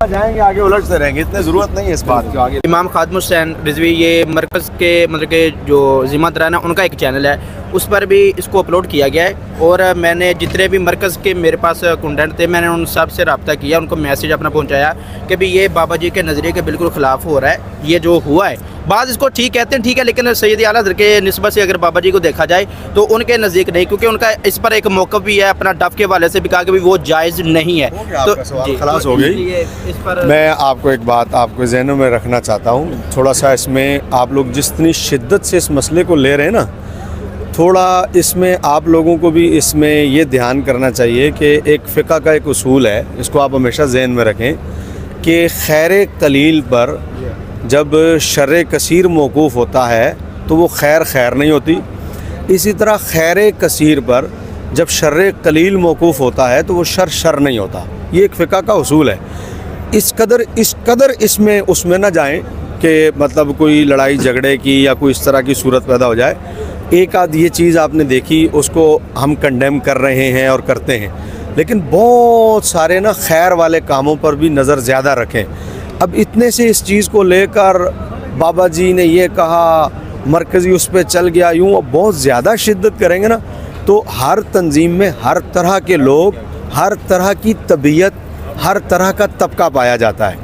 جائیں گے آگے الٹ سے رہیں گے, اتنے ضرورت نہیں ہے اس بات کی آگے. امام خادم حسین رضوی یہ مرکز کے مطلب کہ جو ذمہ داران ہیں ان کا ایک چینل ہے, اس پر بھی اس کو اپلوڈ کیا گیا ہے. اور میں نے جتنے بھی مرکز کے میرے پاس کنٹینٹ تھے میں نے ان سب سے رابطہ کیا, ان کو میسیج اپنا پہنچایا کہ بھی یہ بابا جی کے نظریے کے بالکل خلاف ہو رہا ہے یہ جو ہوا ہے. بعض اس کو ٹھیک کہتے ہیں, ٹھیک ہے, لیکن سید اعلیٰ حضرت کے نسبت سے اگر بابا جی کو دیکھا جائے تو ان کے نزدیک نہیں, کیونکہ ان کا اس پر ایک موقف بھی ہے اپنا ڈف کے حوالے سے بھی کہا کہ وہ جائز نہیں ہے. تو خلاص ہو گئی. اس پر میں آپ کو ایک بات آپ کو ذہنوں میں رکھنا چاہتا ہوں, تھوڑا سا اس میں آپ لوگ جتنی شدت سے اس مسئلے کو لے رہے ہیں نا, تھوڑا اس میں آپ لوگوں کو بھی اس میں یہ دھیان کرنا چاہیے کہ ایک فقہ کا ایک اصول ہے, اس کو آپ ہمیشہ ذہن میں رکھیں کہ خیر قلیل پر جب شر کثیر موقوف ہوتا ہے تو وہ خیر خیر نہیں ہوتی. اسی طرح خیر کثیر پر جب شر قلیل موقوف ہوتا ہے تو وہ شر شر نہیں ہوتا. یہ ایک فقہ کا اصول ہے. اس قدر اس میں نہ جائیں کہ مطلب کوئی لڑائی جھگڑے کی یا کوئی اس طرح کی صورت پیدا ہو جائے. ایک آدھ یہ چیز آپ نے دیکھی اس کو ہم کنڈیم کر رہے ہیں اور کرتے ہیں, لیکن بہت سارے نا خیر والے کاموں پر بھی نظر زیادہ رکھیں. اب اتنے سے اس چیز کو لے کر بابا جی نے یہ کہا, مرکزی اس پہ چل گیا, یوں بہت زیادہ شدت کریں گے نا تو ہر تنظیم میں ہر طرح کے لوگ, ہر طرح کی طبیعت, ہر طرح کا طبقہ پایا جاتا ہے.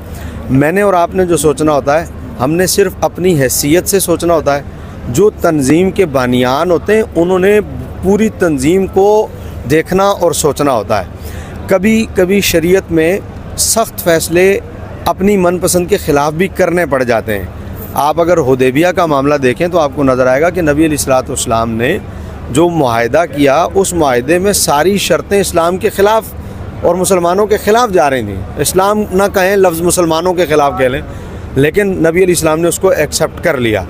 میں نے اور آپ نے جو سوچنا ہوتا ہے, ہم نے صرف اپنی حیثیت سے سوچنا ہوتا ہے. جو تنظیم کے بانیان ہوتے ہیں انہوں نے پوری تنظیم کو دیکھنا اور سوچنا ہوتا ہے. کبھی کبھی شریعت میں سخت فیصلے اپنی من پسند کے خلاف بھی کرنے پڑ جاتے ہیں. آپ اگر حدیبیہ کا معاملہ دیکھیں تو آپ کو نظر آئے گا کہ نبی علیہ الصلوۃ والسلام نے جو معاہدہ کیا اس معاہدے میں ساری شرطیں اسلام کے خلاف اور مسلمانوں کے خلاف جا رہی تھیں. اسلام نہ کہیں, لفظ مسلمانوں کے خلاف کہہ لیں, لیکن نبی علیہ السلام نے اس کو ایکسیپٹ کر لیا.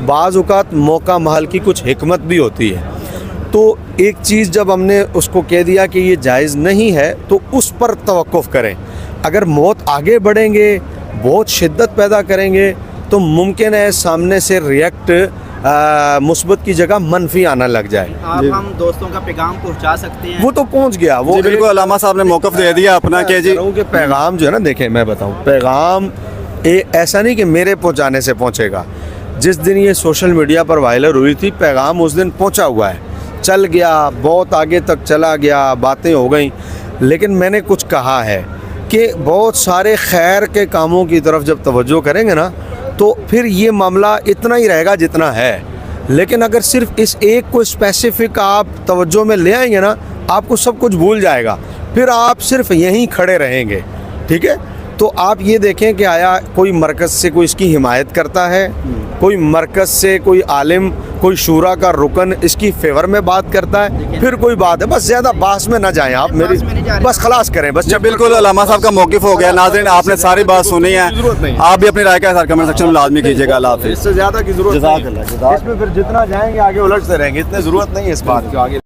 بعض اوقات موقع محل کی کچھ حکمت بھی ہوتی ہے. تو ایک چیز جب ہم نے اس کو کہہ دیا کہ یہ جائز نہیں ہے تو اس پر توقف کریں. اگر موت آگے بڑھیں گے, بہت شدت پیدا کریں گے تو ممکن ہے سامنے سے ریئیکٹ مثبت کی جگہ منفی آنا لگ جائے. آپ ہم دوستوں کا پیغام پہنچا سکتے ہیں. وہ تو پہنچ گیا, وہ بالکل علامہ صاحب نے موقف دے دیا اپنا کہ جی کہ پیغام جو ہے نا, دیکھیں میں بتاؤں, پیغام ایسا نہیں کہ میرے پہنچانے سے پہنچے گا. جس دن یہ سوشل میڈیا پر وائرل ہوئی تھی پیغام اس دن پہنچا ہوا ہے, چل گیا, بہت آگے تک چلا گیا, باتیں ہو گئیں. لیکن میں نے کچھ کہا ہے کہ بہت سارے خیر کے کاموں کی طرف جب توجہ کریں گے نا تو پھر یہ معاملہ اتنا ہی رہے گا جتنا ہے. لیکن اگر صرف اس ایک کو اسپیسیفک آپ توجہ میں لے آئیں گے نا, آپ کو سب کچھ بھول جائے گا, پھر آپ صرف یہیں کھڑے رہیں گے. ٹھیک ہے, تو آپ یہ دیکھیں کہ آیا کوئی مرکز سے کوئی اس کی حمایت کرتا ہے, کوئی مرکز سے کوئی عالم, کوئی شورا کا رکن اس کی فیور میں بات کرتا ہے, پھر کوئی بات ہے. بس زیادہ بحث میں نہ جائیں آپ, میری بس خلاص کریں بس. بالکل علامہ صاحب کا موقف ہو گیا. ناظرین آپ نے ساری بات سنی ہے, آپ بھی اپنی رائے کا اظہار کمنٹ سیکشن میں لازمی کیجیے گا. اللہ حافظ. اس سے زیادہ کی ضرورت جزاک اللہ. اس میں پھر جتنا جائیں گے آگے الٹ سے رہیں گے, اتنے ضرورت نہیں ہے اس بات کی آگے.